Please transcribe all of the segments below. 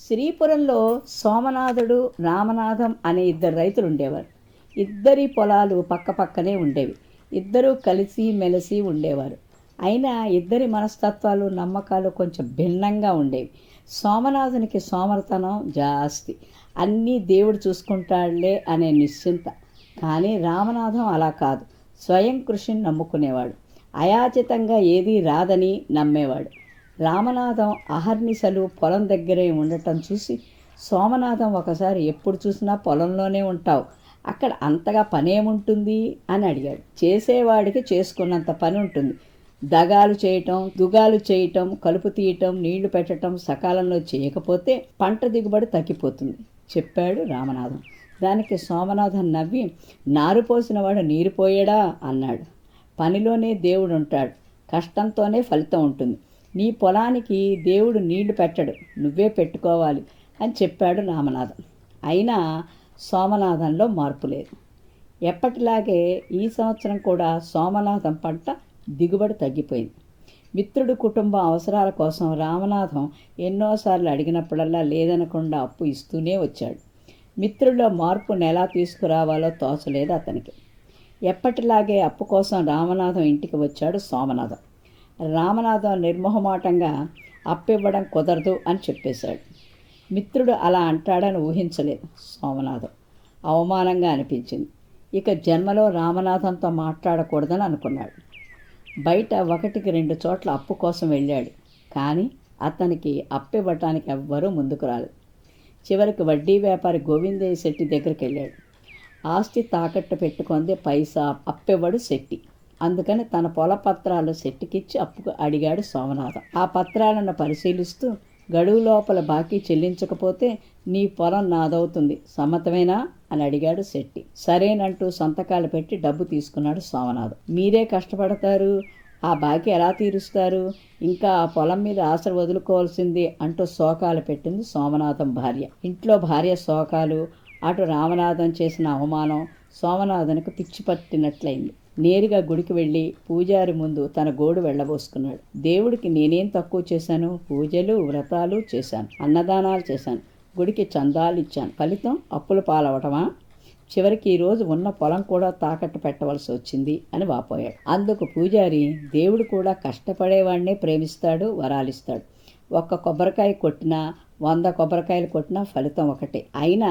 శ్రీపురంలో సోమనాథుడు, రామనాథం అనే ఇద్దరు రైతులు ఉండేవారు. ఇద్దరి పొలాలు పక్కపక్కనే ఉండేవి. ఇద్దరూ కలిసి మెలిసి ఉండేవారు. అయినా ఇద్దరి మనస్తత్వాలు, నమ్మకాలు కొంచెం భిన్నంగా ఉండేవి. సోమనాథునికి సోమరతనం జాస్తి, అన్నీ దేవుడు చూసుకుంటాడులే అనే నిశ్చింత. కానీ రామనాథం అలా కాదు, స్వయం కృషిని నమ్ముకునేవాడు. అయాచితంగా ఏదీ రాదని నమ్మేవాడు. రామనాథం అహర్నిశలు పొలం దగ్గరే ఉండటం చూసి సోమనాథం ఒకసారి, ఎప్పుడు చూసినా పొలంలోనే ఉంటావు, అక్కడ అంతగా పనేముంటుంది అని అడిగాడు. చేసేవాడికి చేసుకున్నంత పని ఉంటుంది. దగాలు చేయటం, దుగాలు చేయటం, కలుపు తీయటం, నీళ్లు పెట్టడం సకాలంలో చేయకపోతే పంట దిగుబడి తగ్గిపోతుంది చెప్పాడు రామనాథం. దానికి సోమనాథం నవ్వి, నారు పోసినవాడు నీరు పోయాడా అన్నాడు. పనిలోనే దేవుడు ఉంటాడు, కష్టంతోనే ఫలితం ఉంటుంది. నీ పొలానికి దేవుడు నీళ్లు పెట్టడు, నువ్వే పెట్టుకోవాలి అని చెప్పాడు రామనాథం. అయినా సోమనాథంలో మార్పు లేదు. ఎప్పటిలాగే ఈ సంవత్సరం కూడా సోమనాథం పంట దిగుబడి తగ్గిపోయింది. మిత్రుడు కుటుంబం అవసరాల కోసం రామనాథం ఎన్నోసార్లు అడిగినప్పుడల్లా లేదనకుండా అప్పు ఇస్తూనే వచ్చాడు. మిత్రుల్లో మార్పును ఎలా తీసుకురావాలో తోచలేదు అతనికి. ఎప్పటిలాగే అప్పు కోసం రామనాథం ఇంటికి వచ్చాడు సోమనాథం. రామనాథం నిర్మోహమాటంగా అప్పివ్వడం కుదరదు అని చెప్పేశాడు. మిత్రుడు అలా అంటాడని ఊహించలేదు సోమనాథం. అవమానంగా అనిపించింది. ఇక జన్మలో రామనాథంతో మాట్లాడకూడదని అనుకున్నాడు. బయట 1-2 చోట్ల అప్పు కోసం వెళ్ళాడు. కానీ అతనికి అప్పివ్వటానికి ఎవ్వరూ ముందుకు రాలేదు. చివరికి వడ్డీ వ్యాపారి గోవిందయ్య శెట్టి దగ్గరికి వెళ్ళాడు. ఆస్తి తాకట్టు పెట్టుకుంది, పైసా అప్పివ్వడు శెట్టి. అందుకని తన పొల పత్రాలు శెట్టికిచ్చి అప్పు అడిగాడు సోమనాథం. ఆ పత్రాలను పరిశీలిస్తూ, గడువు లోపల బాకీ చెల్లించకపోతే నీ పొలం నాదవుతుంది, సమ్మతమేనా అని అడిగాడు శెట్టి. సరేనంటూ సంతకాలు పెట్టి డబ్బు తీసుకున్నాడు సోమనాథం. మీరే కష్టపడతారు, ఆ బాకీ ఎలా తీరుస్తారు, ఇంకా ఆ పొలం మీద ఆశ వదులుకోవాల్సింది అంటూ శోకాలు పెట్టింది సోమనాథం భార్య. ఇంట్లో భార్య శోకాలు, అటు రామనాథం చేసిన అవమానం సోమనాథన్కు పిచ్చి పట్టినట్లయింది. నేరుగా గుడికి వెళ్ళి పూజారి ముందు తన గోడు వెళ్ళబోసుకున్నాడు. దేవుడికి నేనేం తక్కువ చేశాను? పూజలు, వ్రతాలు చేశాను, అన్నదానాలు చేశాను, గుడికి చందాలు ఇచ్చాను, ఫలితం అప్పుల పాలవటమా? చివరికి ఈరోజు ఉన్న పొలం కూడా తాకట్టు పెట్టవలసి వచ్చింది అని వాపోయాడు. అందుకు పూజారి, దేవుడు కూడా కష్టపడేవాడినే ప్రేమిస్తాడు, వరాలిస్తాడు. 1 కొబ్బరికాయ కొట్టినా 100 కొబ్బరికాయలు కొట్టినా ఫలితం ఒకటే. అయినా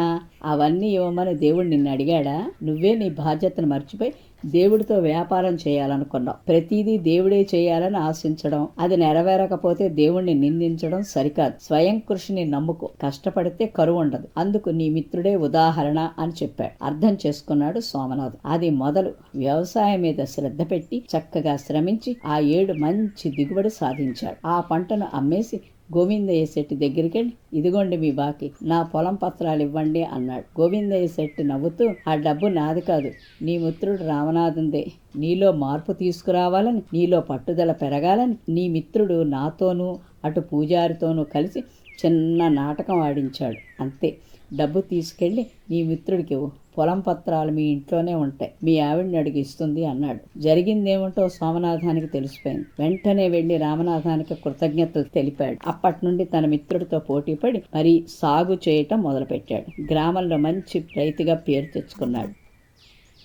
అవన్నీ ఇవ్వమని దేవుడు నిన్ను అడిగాడా? నువ్వే నీ బాధ్యతను మర్చిపోయి దేవుడితో వ్యాపారం చేయాలనుకున్నావు. ప్రతిదీ దేవుడే చేయాలని ఆశించడం, అది నెరవేరకపోతే దేవుణ్ణి నిందించడం సరికాదు. స్వయం కృషిని నమ్ముకో, కష్టపడితే కరువు ఉండదు. అందుకు నీ మిత్రుడే ఉదాహరణ అని చెప్పాడు. అర్థం చేసుకున్నాడు సోమనాథం. అది మొదలు వ్యవసాయం మీద శ్రద్ధ పెట్టి చక్కగా శ్రమించి ఆ 7 మంచి దిగుబడి సాధించాడు. ఆ పంటను అమ్మేసి గోవిందయ్య శెట్టి దగ్గరికి వెళ్ళి, ఇదిగోండి మీ బాకీ, నా పొలం పత్రాలు ఇవ్వండి అన్నాడు. గోవిందయ్య శెట్టి నవ్వుతూ, ఆ డబ్బు నాది కాదు, నీ మిత్రుడు రామనాథందే. నీలో మార్పు తీసుకురావాలని, నీలో పట్టుదల పెరగాలని నీ మిత్రుడు నాతోనూ అటు పూజారితోనూ కలిసి చిన్న నాటకం ఆడించాడు, అంతే. డబ్బు తీసుకెళ్ళి నీ మిత్రుడికి ఇవ్వు, పొలం పత్రాలు మీ ఇంట్లోనే ఉంటాయి, మీ ఆవిడని అడిగి ఇస్తుంది అన్నాడు. జరిగిందేమిటో సోమనాథానికి తెలిసిపోయింది. వెంటనే వెళ్లి రామనాథానికి కృతజ్ఞతలు తెలిపాడు. అప్పటి నుండి తన మిత్రుడితో పోటీపడి మరీ సాగు చేయటం మొదలుపెట్టాడు. గ్రామంలో మంచి రైతుగా పేరు తెచ్చుకున్నాడు.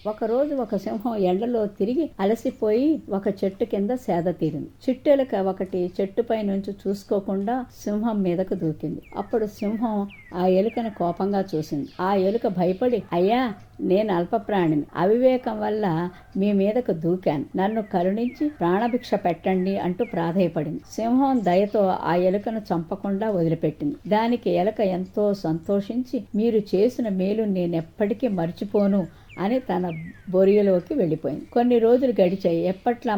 ఒకరోజు ఒక సింహం ఎండలో తిరిగి అలసిపోయి ఒక చెట్టు కింద సేద తీరింది. చిట్టెలుక ఒకటి చెట్టుపై నుంచి చూసుకోకుండా సింహం మీదకు దూకింది. అప్పుడు సింహం ఆ ఎలుకను కోపంగా చూసింది. ఆ ఎలుక భయపడి, అయ్యా, నేను అల్పప్రాణిని, అవివేకం వల్ల మీ మీదకు దూకాను, నన్ను కరుణించి ప్రాణభిక్ష పెట్టండి అంటూ ప్రాధేయపడింది. సింహం దయతో ఆ ఎలుకను చంపకుండా వదిలిపెట్టింది. దానికి ఎలుక ఎంతో సంతోషించి, మీరు చేసిన మేలు నేనెప్పటికీ మర్చిపోను అని తన బొరియలోకి వెళ్ళిపోయింది. కొన్ని రోజులు గడిచాయి. ఎప్పట్లా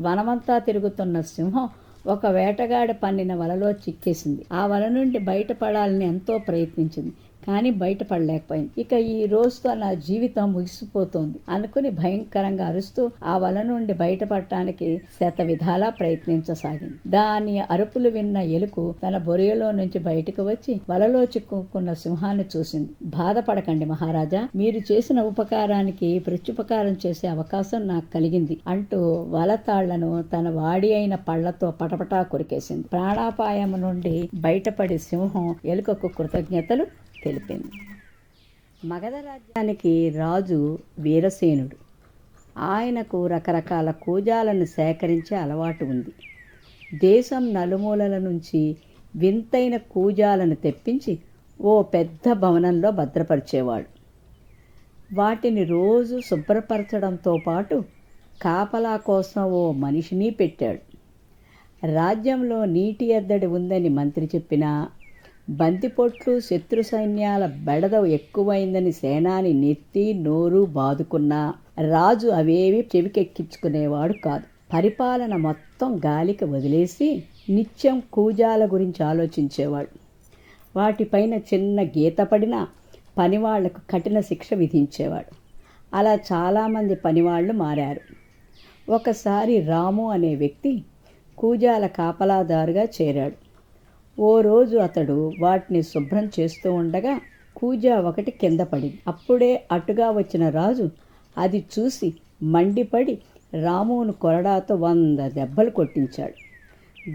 వనమంతా తిరుగుతున్న సింహం ఒక వేటగాడి పన్నిన వలలో చిక్కేసింది. ఆ వల నుండి బయటపడాలని ఎంతో ప్రయత్నించింది. కానీ బయటపడలేకపోయింది. ఇక ఈ రోజుతో నా జీవితం ముగిసిపోతోంది అనుకుని భయంకరంగా అరుస్తూ ఆ వల నుండి బయటపడటానికి శత విధాలా ప్రయత్నించసాగింది. దాని అరుపులు విన్న ఎలుక తన బొరియలో నుంచి బయటకు వచ్చి వలలో చిక్కుకున్న సింహాన్ని చూసింది. బాధపడకండి మహారాజా, మీరు చేసిన ఉపకారానికి ప్రత్యుపకారం చేసే అవకాశం నాకు కలిగింది అంటూ వలతాళ్లను తన వాడి అయిన పళ్లతో పటపటా కొరికేసింది. ప్రాణాపాయం నుండి బయటపడి సింహం ఎలుకకు కృతజ్ఞతలు తెలిపింది. మగధ రాజ్యానికి రాజు వీరసేనుడు. ఆయనకు రకరకాల కూజాలను సేకరించే అలవాటు ఉంది. దేశం నలుమూలల నుంచి వింతైన కూజాలను తెప్పించి ఓ పెద్ద భవనంలో భద్రపరిచేవాడు. వాటిని రోజు శుభ్రపరచడంతో పాటు కాపలా కోసం ఓ మనిషిని పెట్టాడు. రాజ్యంలో నీటి ఎద్దడి ఉందని మంత్రి చెప్పినా, బంతిపొట్లు శత్రు సైన్యాల బెడద ఎక్కువైందని సేనాని నెత్తి నోరు బాదుకున్నా రాజు అవేవి చెవికెక్కించుకునేవాడు కాదు. పరిపాలన మొత్తం గాలికి వదిలేసి నిత్యం కూజాల గురించి ఆలోచించేవాడు. వాటిపైన చిన్న గీత పడినా పనివాళ్లకు కఠిన శిక్ష విధించేవాడు. అలా చాలామంది పనివాళ్లు మారారు. ఒకసారి రాము అనే వ్యక్తి కూజాల కాపలాదారుగా చేరాడు. ఓ రోజు అతడు వాటిని శుభ్రం చేస్తూ ఉండగా కూజా ఒకటి కింద పడింది. అప్పుడే అటుగా వచ్చిన రాజు అది చూసి మండిపడి రామును కొరడాతో 100 దెబ్బలు కొట్టించాడు.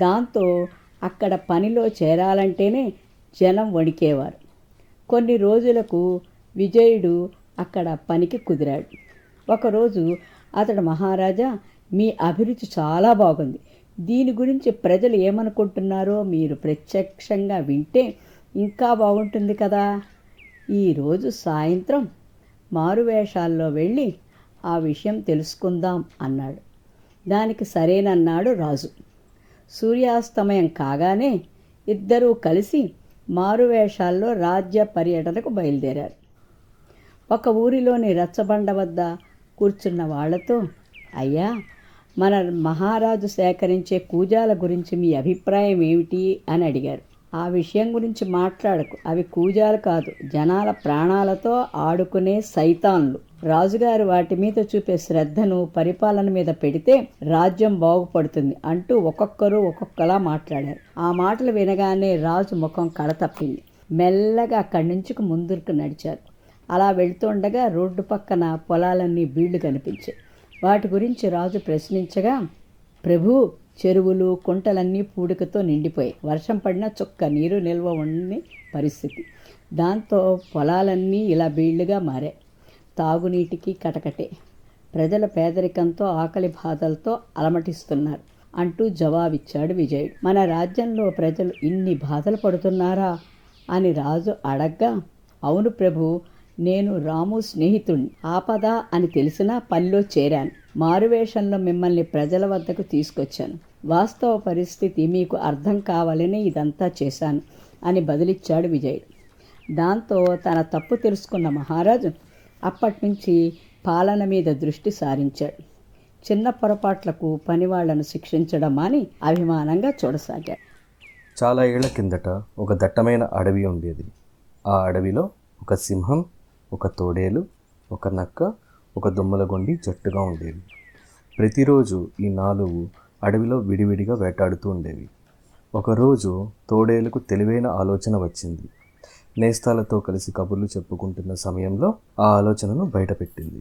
దాంతో అక్కడ పనిలో చేరాలంటేనే జనం వణికేవారు. కొన్ని రోజులకు విజయుడు అక్కడ పనికి కుదిరాడు. ఒకరోజు అతడు, మహారాజా, మీ అభిరుచి చాలా బాగుంది. దీని గురించి ప్రజలు ఏమనుకుంటున్నారో మీరు ప్రత్యక్షంగా వింటే ఇంకా బాగుంటుంది కదా. ఈరోజు సాయంత్రం మారువేషాల్లో వెళ్ళి ఆ విషయం తెలుసుకుందాం అన్నాడు. దానికి సరేనన్నాడు రాజు. సూర్యాస్తమయం కాగానే ఇద్దరూ కలిసి మారువేషాల్లో రాజ్య పర్యటనకు బయలుదేరారు. ఒక ఊరిలోని రచ్చబండ వద్ద కూర్చున్న వాళ్లతో, అయ్యా, మన మహారాజు సేకరించే కూజాల గురించి మీ అభిప్రాయం ఏమిటి అని అడిగారు. ఆ విషయం గురించి మాట్లాడకు, అవి కూజాలు కాదు, జనాల ప్రాణాలతో ఆడుకునే సైతాన్లు. రాజుగారు వాటి మీద చూపే శ్రద్ధను పరిపాలన మీద పెడితే రాజ్యం బాగుపడుతుంది అంటూ ఒక్కొక్కరు ఒక్కొక్కలా మాట్లాడారు. ఆ మాటలు వినగానే రాజు ముఖం కళతప్పింది. మెల్లగా అక్కడి నుంచి ముందుకు నడిచారు. అలా వెళ్తుండగా రోడ్డు పక్కన పొలాలన్నీ బీళ్లు కనిపించాయి. వాటి గురించి రాజు ప్రశ్నించగా, ప్రభు, చెరువులు కుంటలన్నీ పూడికతో నిండిపోయాయి. వర్షం పడినా చుక్క నీరు నిల్వ ఉండని పరిస్థితి. దాంతో పొలాలన్నీ ఇలా బీళ్లుగా మారాయి. తాగునీటికి కటకటే. ప్రజల పేదరికంతో ఆకలి బాధలతో అలమటిస్తున్నారు అంటూ జవాబిచ్చాడు విజయుడు. మన రాజ్యంలో ప్రజలు ఇన్ని బాధలు పడుతున్నారా అని రాజు అడగ్గా, అవును ప్రభు, నేను రాము స్నేహితుణ్ణి. ఆపద అని తెలిసినా పనిలో చేరాను. మారువేషంలో మిమ్మల్ని ప్రజల వద్దకు తీసుకొచ్చాను. వాస్తవ పరిస్థితి మీకు అర్థం కావాలని ఇదంతా చేశాను అని బదులిచ్చాడు విజయుడు. దాంతో తన తప్పు తెలుసుకున్న మహారాజు అప్పటినుంచి పాలన మీద దృష్టి సారించాడు. చిన్న పొరపాట్లకు పనివాళ్లను శిక్షించడం అని అభిమానంగా చూడసాగాడు. చాలా ఏళ్ల కిందట ఒక దట్టమైన అడవి ఉండేది. ఆ అడవిలో ఒక సింహం, ఒక తోడేలు, ఒక నక్క, ఒక దుమ్మలగొండి జట్టుగా ఉండేవి. ప్రతిరోజు ఈ 4 అడవిలో విడివిడిగా వేటాడుతూ ఉండేవి. ఒకరోజు తోడేలుకు తెలివైన ఆలోచన వచ్చింది. నేస్తాలతో కలిసి కబుర్లు చెప్పుకుంటున్న సమయంలో ఆ ఆలోచనను బయటపెట్టింది.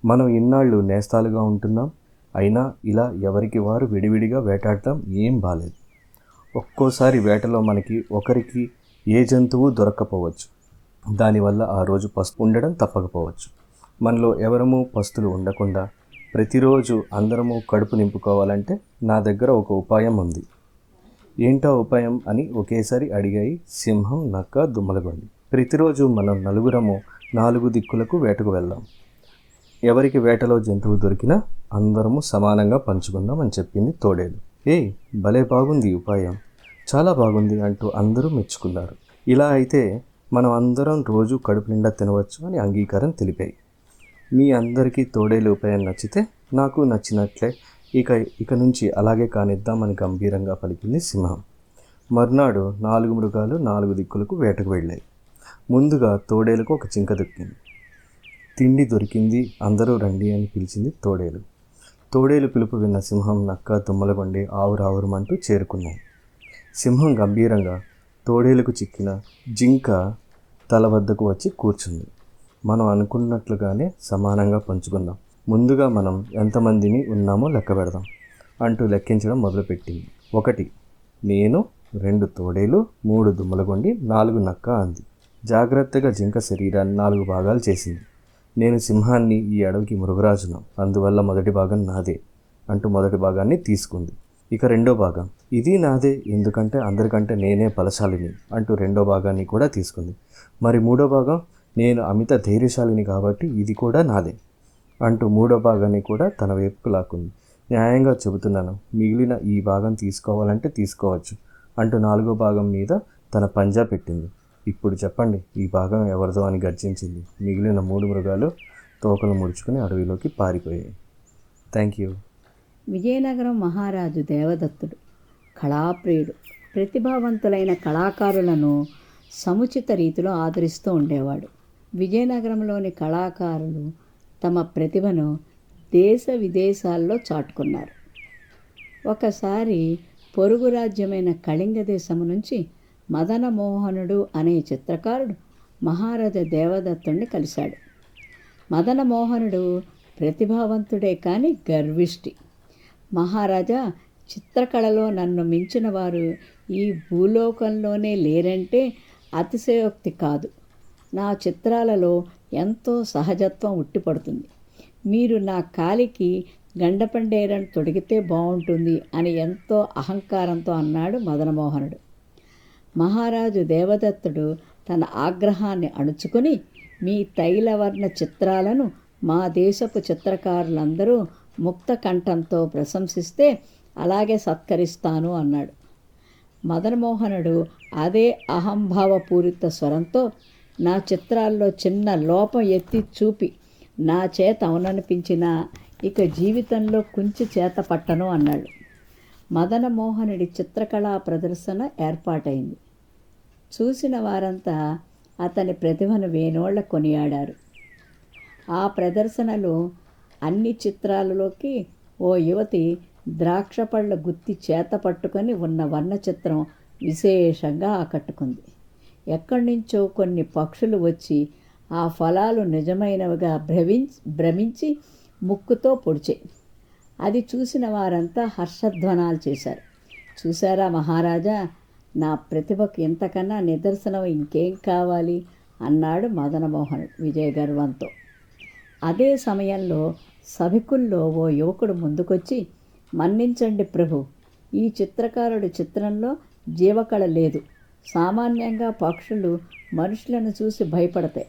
మనం ఇన్నాళ్ళు నేస్తాలుగా ఉంటున్నాం, అయినా ఇలా ఎవరికి వారు విడివిడిగా వేటాడటం ఏం బాలేదు. ఒక్కోసారి వేటలో మనకి ఒకరికి ఏ జంతువు దొరక్కపోవచ్చు. దానివల్ల ఆ రోజు పస్తు ఉండడం తప్పకపోవచ్చు. మనలో ఎవరము పస్తులు ఉండకుండా ప్రతిరోజు అందరము కడుపు నింపుకోవాలంటే నా దగ్గర ఒక ఉపాయం ఉంది. ఏంటా ఉపాయం అని ఒకేసారి అడిగాయి సింహం, నక్క, దుమ్మలగొండి. ప్రతిరోజు మనం నలుగురము 4 దిక్కులకు వేటకు వెళ్దాం. ఎవరికి వేటలో జంతువు దొరికినా అందరము సమానంగా పంచుకుందాం అని చెప్పింది తోడేలు. భలే బాగుంది ఉపాయం, చాలా బాగుంది అంటూ అందరూ మెచ్చుకున్నారు. ఇలా అయితే మనం అందరం రోజు కడుపు నిండా తినవచ్చు అని అంగీకారం తెలిపాయి. మీ అందరికీ తోడేలు ఉపాయం నచ్చితే నాకు నచ్చినట్లే, ఇక నుంచి అలాగే కానిద్దామని గంభీరంగా పలికింది సింహం. మర్నాడు 4 మృగాలు 4 దిక్కులకు వేటకు వెళ్ళాయి. ముందుగా తోడేలుకు ఒక జింక దొరికింది. తిండి దొరికింది, అందరూ రండి అని పిలిచింది తోడేలు. తోడేలు పిలుపు విన్న సింహం, నక్క, తుమ్మలగొండి ఆవురావురమంటూ చేరుకున్నాయి. సింహం గంభీరంగా తోడేలుకు చిక్కిన జింక తల వద్దకు వచ్చి కూర్చుంది. మనం అనుకున్నట్లుగానే సమానంగా పంచుకుందాం. ముందుగా మనం ఎంతమందిని ఉన్నామో లెక్క పెడదాం అంటూ లెక్కించడం మొదలుపెట్టింది. 1 నేను, 2 తోడేలు, 3 దుమ్మలగొండి, 4 నక్క అంది. జాగ్రత్తగా జింక శరీరాన్ని 4 భాగాలు చేసింది. నేను సింహాన్ని, ఈ అడవికి మృగరాజును, అందువల్ల మొదటి భాగం నాదే అంటూ మొదటి భాగాన్ని తీసుకుంది. ఇక రెండో భాగం, ఇది నాదే, ఎందుకంటే అందరికంటే నేనే బలశాలిని అంటూ రెండో భాగాన్ని కూడా తీసుకుంది. మరి మూడో భాగం, నేను అమిత ధైర్యశాలిని కాబట్టి ఇది కూడా నాదే అంటూ మూడో భాగాన్ని కూడా తన వైపుకు లాక్కుంది. న్యాయంగా చెబుతున్నాను, మిగిలిన ఈ భాగం తీసుకోవాలంటే తీసుకోవచ్చు అంటూ 4వ భాగం మీద తన పంజా పెట్టింది. ఇప్పుడు చెప్పండి, ఈ భాగం ఎవరిదో అని గర్జించింది. మిగిలిన 3 మృగాలు తోకలు ముడుచుకుని అడవిలోకి పారిపోయాయి. Thank you. విజయనగరం మహారాజు దేవదత్తుడు కళాప్రియుడు. ప్రతిభావంతులైన కళాకారులను సముచిత రీతిలో ఆదరిస్తూ ఉండేవాడు. విజయనగరంలోని కళాకారులు తమ ప్రతిభను దేశ విదేశాల్లో చాటుకున్నారు. ఒకసారి పొరుగు రాజ్యమైన కళింగ దేశము నుంచి మదనమోహనుడు అనే చిత్రకారుడు మహారాజా దేవదత్తుడిని కలిశాడు. మదనమోహనుడు ప్రతిభావంతుడే కానీ గర్విష్టి. మహారాజా, చిత్రకళలో నన్ను మించిన వారు ఈ భూలోకంలోనే లేరంటే అతిశయోక్తి కాదు. నా చిత్రాలలో ఎంతో సహజత్వం ఉట్టిపడుతుంది. మీరు నా కాలికి గండపండేరను తొడిగితే బాగుంటుంది అని ఎంతో అహంకారంతో అన్నాడు మదనమోహనుడు. మహారాజు దేవదత్తుడు తన ఆగ్రహాన్ని అణుచుకొని, మీ తైలవర్ణ చిత్రాలను మా దేశపు చిత్రకారులందరూ ముక్త కంఠంతో ప్రశంసిస్తే అలాగే సత్కరిస్తాను అన్నాడు. మదనమోహనుడు అదే అహంభావపూరిత స్వరంతో, నా చిత్రాల్లో చిన్న లోపం ఎత్తి చూపి నా చేత అవుననిపించినా ఇక జీవితంలో కుంచి చేత పట్టను అన్నాడు. మదనమోహనుడి చిత్రకళా ప్రదర్శన ఏర్పాటైంది. చూసిన వారంతా అతని ప్రతిభను వేనోళ్ల కొనియాడారు. ఆ ప్రదర్శనలో అన్ని చిత్రాలలోకి ఓ యువతి ద్రాక్ష పళ్ళ గుత్తి చేత పట్టుకొని ఉన్న వర్ణ చిత్రం విశేషంగా ఆకట్టుకుంది. ఎక్కడి నుంచో కొన్ని పక్షులు వచ్చి ఆ ఫలాలు నిజమైనవిగా భ్రమించి ముక్కుతో పొడిచాయి. అది చూసిన వారంతా హర్షధ్వానాలు చేశారు. చూశారా మహారాజా, నా ప్రతిభకు ఇంతకన్నా నిదర్శనం ఇంకేం కావాలి అన్నాడు మదనమోహనుడు విజయగర్వంతో. అదే సమయంలో సభికుల్లో ఓ యువకుడు ముందుకొచ్చి, మన్నించండి ప్రభు, ఈ చిత్రకారుడి చిత్రంలో జీవకళ లేదు. సామాన్యంగా పక్షులు మనుషులను చూసి భయపడతాయి.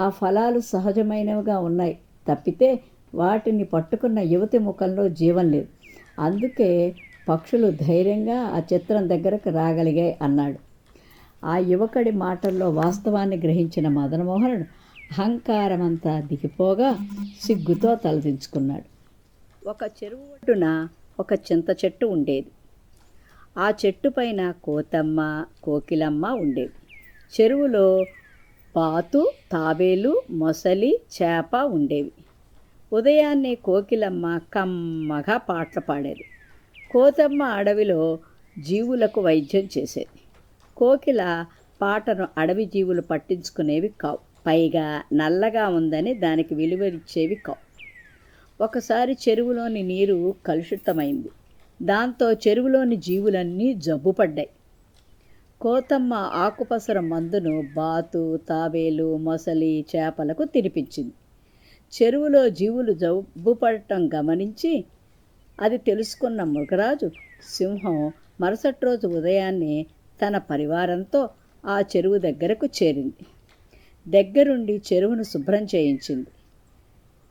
ఆ ఫలాలు సహజమైనవిగా ఉన్నాయి తప్పితే వాటిని పట్టుకున్న యువతి ముఖంలో జీవం లేదు. అందుకే పక్షులు ధైర్యంగా ఆ చిత్రం దగ్గరకు రాగలిగాయి అన్నాడు. ఆ యువకుడి మాటల్లో వాస్తవాన్ని గ్రహించిన మదనమోహనుడు అహంకారమంతా దిగిపోగా సిగ్గుతో తలదించుకున్నాడు. ఒక చెరువు ఒడ్డున ఒక చింత చెట్టు ఉండేది. ఆ చెట్టు పైన కోతమ్మ, కోకిలమ్మ ఉండేవి. చెరువులో బాతు, తాబేలు, మొసలి, చేప ఉండేవి. ఉదయాన్నే కోకిలమ్మ కమ్మగా పాటలు పాడేది. కోతమ్మ అడవిలో జీవులకు వైద్యం చేసేది. కోకిల పాటను అడవి జీవులు పట్టించుకునేవి కావు. పైగా నల్లగా ఉందని దానికి విలువనిచ్చేవి కావు. ఒకసారి చెరువులోని నీరు కలుషితమైంది. దాంతో చెరువులోని జీవులన్నీ జబ్బుపడ్డాయి. కోతమ్మ ఆకుపసర మందును బాతు, తాబేలు, మొసలి, చేపలకు తినిపించింది. చెరువులో జీవులు జబ్బుపడటం గమనించి అది తెలుసుకున్న మృగరాజు సింహం మరుసటి రోజు ఉదయాన్నే తన పరివారంతో ఆ చెరువు దగ్గరకు చేరింది. దగ్గరుండి చెరువును శుభ్రం చేయించింది.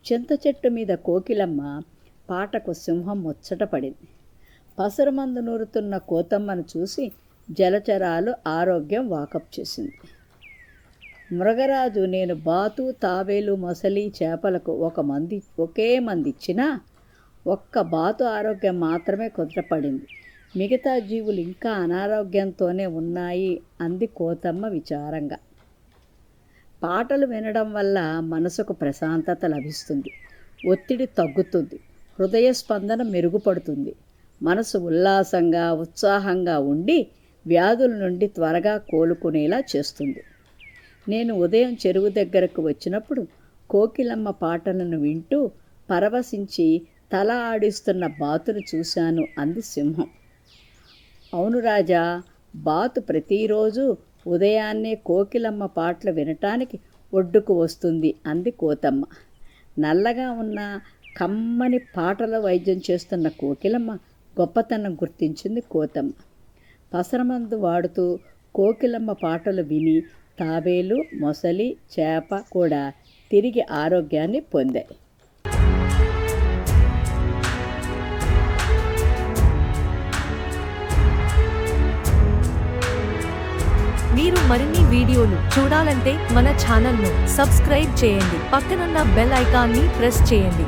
చింత చెట్టు మీద కోకిలమ్మ పాటకు సింహం ముచ్చటపడింది. పసరుమందు నూరుతున్న కోతమ్మను చూసి జలచరాలు ఆరోగ్యం వాకప్ చేసింది. మృగరాజు, నేను బాతు, తాబేలు, మొసలి, చేపలకు ఒకే మంది ఇచ్చినా ఒక్క బాతు ఆరోగ్యం మాత్రమే కుదుటపడింది. మిగతా జీవులు ఇంకా అనారోగ్యంతోనే ఉన్నాయి అంది కోతమ్మ విచారంగా. పాటలు వినడం వల్ల మనసుకు ప్రశాంతత లభిస్తుంది, ఒత్తిడి తగ్గుతుంది, హృదయ స్పందన మెరుగుపడుతుంది, మనసు ఉల్లాసంగా ఉత్సాహంగా ఉండి వ్యాధుల నుండి త్వరగా కోలుకునేలా చేస్తుంది. నేను ఉదయం చెరువు దగ్గరకు వచ్చినప్పుడు కోకిలమ్మ పాటలను వింటూ పరవశించి తల ఆడిస్తున్న బాతును చూశాను అంది సింహం. అవును రాజా, బాతు ప్రతిరోజు ఉదయాన్నే కోకిలమ్మ పాటలు వినటానికి ఒడ్డుకు వస్తుంది అంది కోతమ్మ. నల్లగా ఉన్న కమ్మని పాటల వైద్యం చేస్తున్న కోకిలమ్మ గొప్పతనం గుర్తించింది కోతమ్మ. పసరమందు వాడుతూ కోకిలమ్మ పాటలు విని తాబేలు, మొసలి, చేప కూడా తిరిగి ఆరోగ్యాన్ని పొందాయి. మీరు మరిన్ని వీడియోలు చూడాలంటే మన ఛానల్ను సబ్స్క్రైబ్ చేయండి, పక్కనున్న బెల్ ఐకాన్ని ప్రెస్ చేయండి.